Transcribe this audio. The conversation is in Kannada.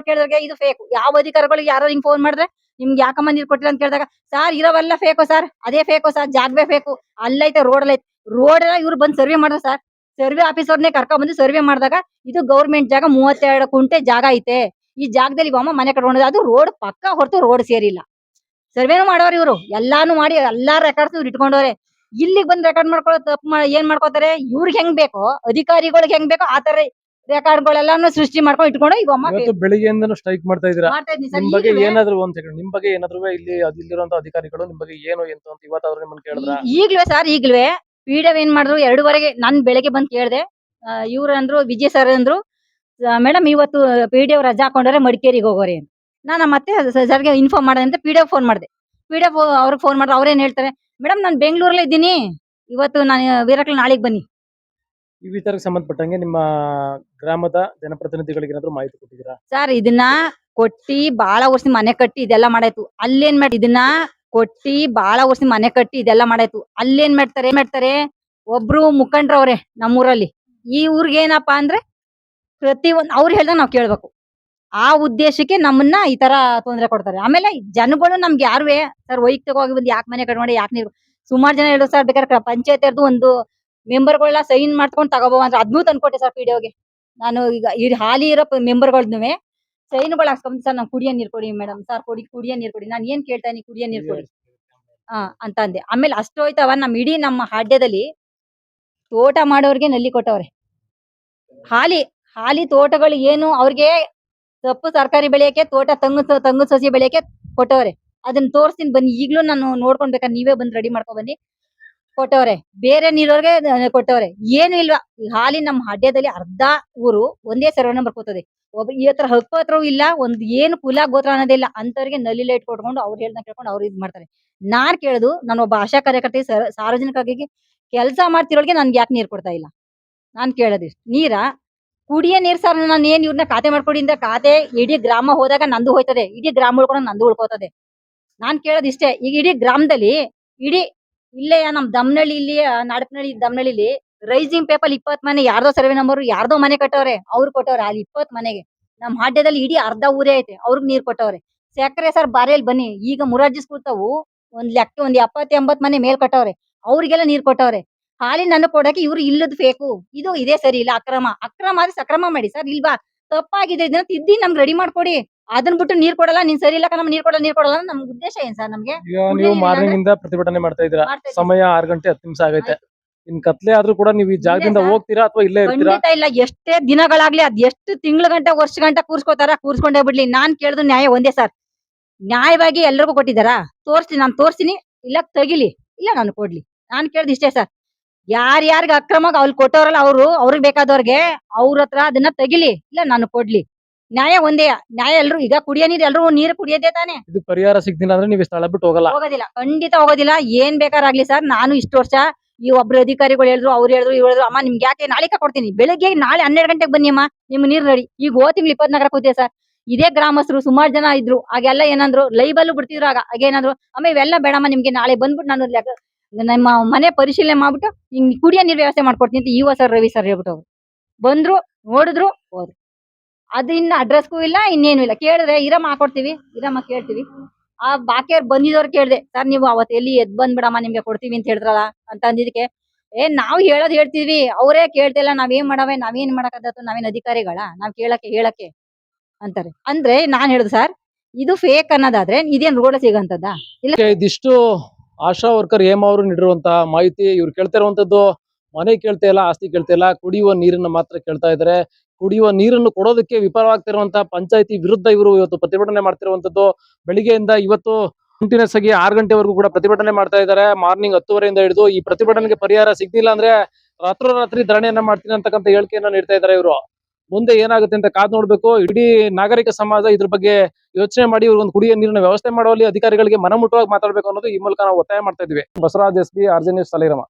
ಕೇಳಿದ್ರೆ ಇದು ಫೇಕ್. ಯಾವ ಅಧಿಕಾರಿಗಳಿಗೆ ಯಾರೋ ಹಿಂಗ್ ಫೋನ್ ಮಾಡಿದ್ರೆ ನಿಮ್ಗೆ ಯಾಕಮ್ಮ ನೀರ್ ಕೊಟ್ಟಿಲ್ಲ ಅಂತ ಕೇಳಿದಾಗ ಸರ್ ಇರೋವೆಲ್ಲ ಫೇಕು ಸರ್, ಅದೇ ಫೇಕು ಸರ್, ಜಾಗವೇ ಫೇಕು, ಅಲ್ಲೈತೆ ರೋಡ್ ಐತೆ, ರೋಡ್ ಎಲ್ಲ ಇವ್ರು ಬಂದು ಸರ್ವೆ ಮಾಡಿದ್ರು ಸರ್. ಸರ್ವೆ ಆಫೀಸರ್ನೇ ಕರ್ಕೊಂಡ್ ಬಂದು ಸರ್ವೆ ಮಾಡಿದಾಗ ಇದು ಗೌರ್ಮೆಂಟ್ ಜಾಗ 32 ಕುಂಟೆ ಜಾಗ ಐತೆ, ಈ ಜಾಗದಲ್ಲಿ ಅಮ್ಮ ಮನೆ ಕಟ್ಕೊಂಡಿದೆ, ಅದು ರೋಡ್ ಪಕ್ಕ ಹೊರತು ರೋಡ್ ಸೇರಿಲ್ಲ. ಸರ್ವೇನು ಮಾಡೋರು ಇವರು, ಎಲ್ಲಾನು ಮಾಡಿ ಎಲ್ಲಾ ರೆಕಾರ್ಡ್ಸ್ ಇವ್ರು ಇಟ್ಕೊಂಡವ್ರೆ. ಇಲ್ಲಿಗೆ ಬಂದ್ ರೆಕಾರ್ಡ್ ಮಾಡ್ಕೊಳ್ಳೋ ತಪ್ಪು ಏನ್ ಮಾಡ್ಕೋತಾರೆ, ಇವ್ರಿಗೆ ಹೆಂಗ್ ಬೇಕೋ ಅಧಿಕಾರಿಗಳಿಗೆ ಹೆಂಗ್ ಬೇಕೋ ಆ ತರ ರೆಕಾರ್ಡ್ಗಳೆಲ್ಲಾನು ಸೃಷ್ಟಿ ಮಾಡ್ಕೊಂಡು ಇಟ್ಕೊಂಡು ಇವತ್ತು ಬೆಳಿಗ್ಗೆಯಿಂದನೂ ಸ್ಟ್ರೈಕ್ ಮಾಡ್ತಾ ಇದ್ದೀರಾ. ಮಾಡ್ತಾ ಇದ್ದೀನಿ ಸರ್. ನಿಮ್ ಬಗ್ಗೆ ಏನಾದ್ರು ಒಂದ್ ಸೆಕೆಂಡ್, ನಿಮ್ ಬಗ್ಗೆ ಏನಾದ್ರು ಇಲ್ಲಿರುವಂತ ಅಧಿಕಾರಿಗಳು ನಿಮ್ ಬಗ್ಗೆ ಏನು ಎಂತ ಅಂತ ಇವತ್ತಾದ್ರೂ ನಿಮ್ಮನ್ನ ಕೇಳಿದ್ರ? ಈಗ್ಲೂ ಸರ್ ಈಗ್ಲೂ ಪಿಡಿಒ ಏನ್ ಮಾಡಿದ್ರು 2:30ಗೆ ನಾನ್ ಬೆಳಗ್ಗೆ ಬಂದ್ ಕೇಳ್ದೆ. ಇವ್ರು ಅಂದ್ರು ವಿಜಯ್ ಸರ್ ಅಂದ್ರು ಮೇಡಮ್ ಇವತ್ತು ಪಿಡಿಒ ರಜಾ ಹಾಕೊಂಡ್ರೆ ಮಡಿಕೇರಿಗೆ ಹೋಗೋರಿ ಅಂತ. ನಾನು ಮತ್ತೆ ಸರ್ಗೆ ಇನ್ಫಾರ್ಮ್ ಮಾಡೋಣ ಅಂತ ಪಿಡಿಒ ಫೋನ್ ಮಾಡಿದೆ. ಪಿಡಿಒ ಅವ್ರಿಗೆ ಫೋನ್ ಮಾಡಿದ್ರೆ ಅವ್ರೇನ್ ಹೇಳ್ತಾರೆ, ಮೇಡಮ್ ನಾನು ಬೆಂಗಳೂರಲ್ಲೇ ಇದ್ದೀನಿ, ಇವತ್ತು ನಾನು ವೀರಕ್ಲ ನಾಳೆಗೆ ಬನ್ನಿ. ಈ ವಿಚಾರಕ್ಕೆ ಸಂಬಂಧಪಟ್ಟಂಗೆ ನಿಮ್ಮ ಗ್ರಾಮದ ಜನಪ್ರತಿನಿಧಿಗಳಿಗೆ ಏನಾದ್ರು ಮಾಹಿತಿ ಕೊಟ್ಟಿದ್ದೀರಾ? ಸರ್ ಇದನ್ನ ಕೊಟ್ಟಿ ಬಾಳ ವರ್ಷ ಮನೆ ಕಟ್ಟಿ ಇದೆಲ್ಲ ಮಾಡಾಯ್ತು. ಅಲ್ಲೇನ್ ಮಾಡಿ ಇದನ್ನ ಕೊಟ್ಟಿ ಬಾಳ ವರ್ಷ ಮನೆ ಕಟ್ಟಿ ಇದೆಲ್ಲ ಮಾಡಾಯ್ತು. ಅಲ್ಲೇನ್ ಮಾಡ್ತಾರೆ ಒಬ್ರು ಮುಖಂಡ್ರವ್ರೆ ನಮ್ಮೂರಲ್ಲಿ. ಈ ಊರ್ಗೆ ಏನಪ್ಪಾ ಅಂದ್ರೆ ಪ್ರತಿಯೊಂದು ಅವ್ರು ಹೇಳ್ದಾಗ ನಾವ್ ಕೇಳ್ಬೇಕು. ಆ ಉದ್ದೇಶಕ್ಕೆ ನಮ್ಮನ್ನ ಈ ತರ ತೊಂದ್ರೆ ಕೊಡ್ತಾರೆ. ಆಮೇಲೆ ಜನಗಳು ನಮ್ಗೆ ಯಾರುವೆ ಸರ್ ವೈಯಕ್ತಿಕವಾಗಿ ಬಂದು ಯಾಕೆ ಮನೆ ಕಟ್ಕೊಂಡೆ ಯಾಕೆ ನೀರು ಸುಮಾರು ಜನ ಹೇಳಿದ್ರು ಸರ್, ಬೇಕಾದ್ರೆ ಪಂಚಾಯತ್ ಒಂದು ಮೆಂಬರ್ಗಳೆಲ್ಲ ಸೈನ್ ಮಾಡ್ಕೊಂಡು ತಗೋಬೋ ಅಂದ್ರೆ ಅದ್ನೂ ತಂದ್ಕೊಟ್ಟೆ ಸರ್ ಪಿಡಿಒಗೆ. ನಾನು ಈಗ ಈ ಹಾಲಿ ಇರೋ ಮೆಂಬರ್ಗಳ್ನು ಸೈನ್ಗಳು ಹಾಕ್ಸ್ಕೊಂಡ್ ಸರ್ ನಾವು ಕುಡಿಯೋ ನೀರ್ ಕೊಡಿ ಮೇಡಮ್, ಸರ್ ಕುಡಿಯೋ ನೀರ್ ಕೊಡಿ, ನಾನು ಏನ್ ಕೇಳ್ತಾ ಇದೀನಿ ಕುಡಿಯೋ ನೀರ್ ಕೊಡಿ ಅಂತ ಅಂದೆ. ಆಮೇಲೆ ಅಷ್ಟು ಹೋಯ್ತವ ನಮ್ಮ ಹಾಡ್ಯದಲ್ಲಿ ತೋಟ ಮಾಡೋರ್ಗೆ ನಲ್ಲಿ ಕೊಟ್ಟವ್ರೆ. ಹಾಲಿ ತೋಟಗಳು ಏನು ಅವ್ರಿಗೆ ತಪ್ಪು ತರಕಾರಿ ಬೆಳೆಯಕ್ಕೆ ತೋಟ ತಂಗು ಸಸಿ ಬೆಳೆಯಕ್ಕೆ ಕೊಟ್ಟವ್ರೆ. ಅದನ್ನ ತೋರ್ಸ್ತೀನಿ ಬನ್ನಿ, ಈಗ್ಲೂ ನಾನು ನೋಡ್ಕೊಂಡ್ ಬೇಕಾದ್ರೆ ನೀವೇ ಬಂದ್ ರೆಡಿ ಮಾಡ್ಕೊಂಡ್ ಬನ್ನಿ. ಕೊಟ್ಟವ್ರೆ ಬೇರೆ ನೀರವ್ರಿಗೆ ಕೊಟ್ಟವ್ರೆ. ಏನು ಇಲ್ವಾ ಹಾಲಿ ನಮ್ಮ ಹಾಡ್ಯದಲ್ಲಿ ಅರ್ಧ ಊರು ಒಂದೇ ಸರ್ವೆ ನಂಬರ್ ಕೂತದೆ. ಒಬ್ಬ ಈ ಹತ್ರ ಹಕ್ಕು ಹತ್ರವೂ ಇಲ್ಲ, ಒಂದ್ ಏನು ಕುಲ ಗೋತ್ರ ಅನ್ನೋದಿಲ್ಲ ಅಂತವ್ರಿಗೆ ನಲ್ಲಿ ಲೈಟ್ ಕೊಟ್ಕೊಂಡು ಅವ್ರು ಹೇಳ್ದಂಗೆ ಕೇಳ್ಕೊಂಡು ಅವ್ರು ಇದ್ ಮಾಡ್ತಾರೆ. ನಾನ್ ಕೇಳುದು ನಾನು ಒಬ್ಬ ಆಶಾ ಕಾರ್ಯಕರ್ತೆ ಸಾರ್ವಜನಿಕವಾಗಿ ಕೆಲಸ ಮಾಡ್ತಿರೋಳ್ಗೆ ನನ್ಗೆ ಯಾಕೆ ನೀರ್ ಕೊಡ್ತಾ ಇಲ್ಲ ನಾನ್ ಕೇಳೋದಿಷ್ಟು. ಕುಡಿಯೋ ನೀರ್ ಸರ್, ನಾನು ಏನ್ ಇವ್ರನ್ನ ಖಾತೆ ಮಾಡ್ಕೊಡಿ ಇಂದ ಖಾತೆ ಇಡೀ ಗ್ರಾಮ ಹೋದಾಗ ನಂದು ಹೋಯ್ತದೆ, ಇಡೀ ಗ್ರಾಮ ಉಳ್ಕೊಂಡು ನಂದು ಉಳ್ಕೋತದೆ. ನಾನ್ ಕೇಳೋದಿಷ್ಟೇ, ಈಗ ಇಡೀ ಗ್ರಾಮದಲ್ಲಿ ಇಲ್ಲೇ ನಮ್ ದಮ್ನಳ್ಳಿ ಇಲ್ಲಿ ದಮ್ನಳ್ಳಿಲಿ ರೈಸಿಂಗ್ ಪೇಪರ್ 20 ಮನೆ ಯಾರ್ದೋ ಸರ್ವೆ ನಂಬರ್ ಯಾರ್ದೋ ಮನೆ ಕಟ್ಟವ್ರೆ, ಅವ್ರು ಕೊಟ್ಟವ್ರೆ ಅಲ್ಲಿ 20 ಮನೆಗೆ. ನಮ್ ಹಾಡ್ಯದಲ್ಲಿ ಇಡೀ ಅರ್ಧ ಊರೇ ಐತೆ, ಅವ್ರಿಗೆ ನೀರ್ ಕೊಟ್ಟವ್ರೆ. ಸಕ್ಕರೆ ಸರ್ ಬಾರೇಲ್ ಬನ್ನಿ, ಈಗ ಮುರಾರ್ಜಿ ಸ್ಕೂಲ್ ತಾವು ಒಂದ್ ಲೆಕ್ಕ ಒಂದ್ 70-80 ಮನೆ ಮೇಲ್ ಕಟ್ಟವ್ರೆ, ಅವ್ರಿಗೆಲ್ಲ ನೀರ್ ಕೊಟ್ಟವ್ರೆ. ಹಾಲಿನ ನನ್ನ ಕೊಡಕ್ಕೆ ಇವ್ರು ಇಲ್ಲದ್ ಫೇಕು, ಇದೇ ಸರಿ ಇಲ್ಲ, ಅಕ್ರಮ ಆದ್ರೆ ಸಕ್ರಮ ಮಾಡಿ ಸರ್. ಇಲ್ವಾ ತಪ್ಪಾಗಿದೆ, ಇದನ್ನ ತಿದ್ದಿ ನಮ್ಗೆ ರೆಡಿ ಮಾಡ್ಕೊಡಿ. ಅದನ್ ಬಿಟ್ಟು ನೀರ್ ಕೊಡಲ್ಲ, ನೀನ್ ಸರಿ ಇಲ್ಲ ನಮ್ಗೆ ನೀರ್ ಕೊಡಲ್ಲ ನಮ್ ಉದ್ದೇಶ ಏನ್ ಸರ್? ನಮ್ಗೆ ನೀವು ಮಾರ್ನಿಂಗ್ ಇಂದ ಪ್ರತಿಭಟನೆ ಮಾಡ್ತಾ ಇದ್ದೀರಾ, ಸಮಯ 6 ಗಂಟೆ 10 ನಿಮಿಷ ಆಗೈತೆ. ಇನ್ ಕತ್ಲೆ ಆದ್ರೂ ಕೂಡ ನೀವು ಈ ಜಾಗದಿಂದ ಹೋಗ್ತೀರಾ ಅಥವಾ ಇಲ್ಲೇ ಇರ್ತೀರಾ? ಖಂಡಿತ ಇಲ್ಲ. ಎಷ್ಟೇ ದಿನಗಳಾಗ್ಲಿ ಅದ್ ಎಷ್ಟು ತಿಂಗಳ ಗಂಟೆ ವರ್ಷ ಗಂಟೆ ಕೂರ್ಸ್ಕೊಂಡೇ ಬಿಡ್ಲಿ, ನಾನ್ ಕೇಳಿದ್ರು ನ್ಯಾಯ ಒಂದೇ ಸರ್. ನ್ಯಾಯವಾಗಿ ಎಲ್ರಿಗೂ ಕೊಟ್ಟಿದಾರಾ ನಾನು ತೋರ್ಸ್ತೀನಿ, ಇಲ್ಲ ತೆಗಿಲಿ, ಇಲ್ಲ ನಾನು ಕೊಡ್ಲಿ. ನಾನ್ ಕೇಳ್ದು ಇಷ್ಟೇ ಸರ್. ಯಾರ್ಯಾರಿಗೆ ಅಕ್ರಮವಾಗಿ ಅವ್ರು ಕೊಟ್ಟವ್ರಲ್ಲ ಅವ್ರಿಗೆ ಬೇಕಾದವ್ರಿಗೆ ಅವ್ರ ಹತ್ರ ಅದನ್ನ ತೆಗಿಲಿ, ಇಲ್ಲ ನಾನು ಕೊಡ್ಲಿ. ನ್ಯಾಯ ಒಂದೇ. ನ್ಯಾಯ ಎಲ್ರು ಈಗ ಕುಡಿಯೋ ನೀರು ಕುಡಿಯೋದೇ ತಾನೆ. ಇದು ಪರಿಹಾರ ಸಿಗ್ತಿಲ್ಲ ಅಂದ್ರೆ ನೀವು ಸ್ಥಳ ಬಿಟ್ಟು ಹೋಗೋದಿಲ್ಲ, ಖಂಡಿತ ಹೋಗೋದಿಲ್ಲ. ಏನ್ ಬೇಕಾರಾಗ್ಲಿ ಸರ್. ನಾನು ಇಷ್ಟು ವರ್ಷ ಈ ಒಬ್ರು ಅಧಿಕಾರಿಗಳು ಹೇಳಿದ್ರು, ಅವ್ರು ಹೇಳಿದ್ರು, ಇವ್ರು ಹೇಳಿದ್ರು, ಅಮ್ಮ ನಿಮ್ಗೆ ಯಾಕೆ ನಾಳೆ ಕೊಡ್ತೀನಿ, ಬೆಳಗ್ಗೆ ನಾಳೆ 12 ಗಂಟೆಗೆ ಬನ್ನಿ ಅಮ್ಮ, ನಿಮ್ ನೀರ್ ರೆಡಿ. ಈಗ ತಿಂಗಳು 24 ಕೂತಿದೆ ಸರ್. ಇದೇ ಗ್ರಾಮಸ್ಥರು ಸುಮಾರು ಜನ ಇದ್ರು, ಆಗೆಲ್ಲ ಏನಂದ್ರು ಲೈವ್ ಬಿಡ್ತಿದ್ರು. ಆಗೇನಂದ್ರು ಅಮ್ಮ ಇವೆಲ್ಲ ಬೇಡಮ್ಮ, ನಿಮ್ಗೆ ನಾಳೆ ಬಂದ್ಬಿಟ್ಟು ನಾನು ನಮ್ಮ ಮನೆ ಪರಿಶೀಲನೆ ಮಾಡ್ಬಿಟ್ಟು ಹಿಂಗ್ ಕುಡಿಯೋ ನೀರ್ ವ್ಯವಸ್ಥೆ ಮಾಡ್ಕೊಡ್ತೀನಿ ಅಂತ ಇವ ಸರ್ ರವಿ ಸರ್ ಹೇಳ್ಬಿಟ್ಟು ಬಂದ್ರು, ನೋಡಿದ್ರು, ಹೋದ್ರು. ಅದ್ರಿಂದ ಅಡ್ರೆಸ್ಗೂ ಇಲ್ಲ, ಇನ್ನೇನು ಇಲ್ಲ. ಕೇಳಿದ್ರೆ ಇರಮ್ಮ ಹಾಕೊಡ್ತೀವಿ, ಇರಮ್ಮ ಕೇಳ್ತೀವಿ. ಆ ಬಾಕಿಯವ್ರು ಬಂದಿದವ್ರು ಕೇಳ್ದೆ, ಸರ್ ನೀವು ಅವತ್ತು ಎಲ್ಲಿ ಎದ್ ಬಂದ್ಬಿಡಮ್ಮ ನಿಮ್ಗೆ ಕೊಡ್ತೀವಿ ಅಂತ ಹೇಳಿದ್ರಲ್ಲ ಅಂತ ಅಂದಿದ್ದಕ್ಕೆ, ನಾವು ಹೇಳ್ತೀವಿ, ಅವರೇ ಕೇಳ್ತಿಲ್ಲ, ನಾವೇನ್ ಮಾಡಕದ್ದತ್ತು, ನಾವೇನ್ ಅಧಿಕಾರಿಗಳ ನಾವ್ ಹೇಳಕ್ಕೆ ಅಂತಾರೆ. ಅಂದ್ರೆ ನಾನ್ ಹೇಳುದು ಸರ್, ಇದು ಫೇಕ್ ಅನ್ನೋದಾದ್ರೆ ಇದೇನ್ ರೋಡ್ ಸಿಗಂತದ ಇಲ್ಲ. ಇದಿಷ್ಟು ಆಶಾ ವರ್ಕರ್ ಹೇಮ ಅವರು ನೀಡಿರುವಂತಹ ಮಾಹಿತಿ. ಇವ್ರು ಕೇಳ್ತಾ ಇರುವಂತದ್ದು ಮನೆ ಕೇಳ್ತಾ ಇಲ್ಲ, ಆಸ್ತಿ ಕೇಳ್ತಾ ಇಲ್ಲ, ಕುಡಿಯುವ ನೀರನ್ನ ಮಾತ್ರ ಕೇಳ್ತಾ ಇದಾರೆ. ಕುಡಿಯುವ ನೀರನ್ನು ಕೊಡೋದಕ್ಕೆ ವಿಫಲವಾಗ್ತಿರುವಂತಹ ಪಂಚಾಯತಿ ವಿರುದ್ಧ ಇವರು ಇವತ್ತು ಪ್ರತಿಭಟನೆ ಮಾಡ್ತಿರುವಂತದ್ದು. ಬೆಳಿಗ್ಗೆಯಿಂದ ಇವತ್ತು ಕಂಟಿನ್ಯೂಸ್ ಆಗಿ 6 ಗಂಟೆವರೆಗೂ ಕೂಡ ಪ್ರತಿಭಟನೆ ಮಾಡ್ತಾ ಇದ್ದಾರೆ. ಮಾರ್ನಿಂಗ್ 10:30 ಹಿಡಿದು ಈ ಪ್ರತಿಭಟನೆಗೆ ಪರಿಹಾರ ಸಿಗ್ಲಿಲ್ಲ ಅಂದ್ರೆ ರಾತ್ರೋರಾತ್ರಿ ಧರಣಿಯನ್ನ ಮಾಡ್ತೀನಿ ಅಂತಕ್ಕಂಥ ಹೇಳಿಕೆಯನ್ನ ನೀಡ್ತಾ ಇದ್ದಾರೆ ಇವರು. ಮುಂದೆ ಏನಾಗುತ್ತೆ ಅಂತ ಕಾದ್ ನೋಡ್ಬೇಕು. ಇಡೀ ನಾಗರಿಕ ಸಮಾಜ ಇದ್ರ ಬಗ್ಗೆ ಯೋಚನೆ ಮಾಡಿ ಇವ್ರಿಗೊಂದು ಕುಡಿಯೋ ನೀರಿನ ವ್ಯವಸ್ಥೆ ಮಾಡುವಲ್ಲಿ ಅಧಿಕಾರಿಗಳಿಗೆ ಮನಮುಟ್ಟುವಾಗಿ ಮಾತಾಡ್ಬೇಕು ಅನ್ನೋದು ಈ ಮೂಲಕ ನಾವು ಒತ್ತಾಯ ಮಾಡ್ತಾ ಇದ್ವಿ. Basavaraj SB RJ news Saligrama.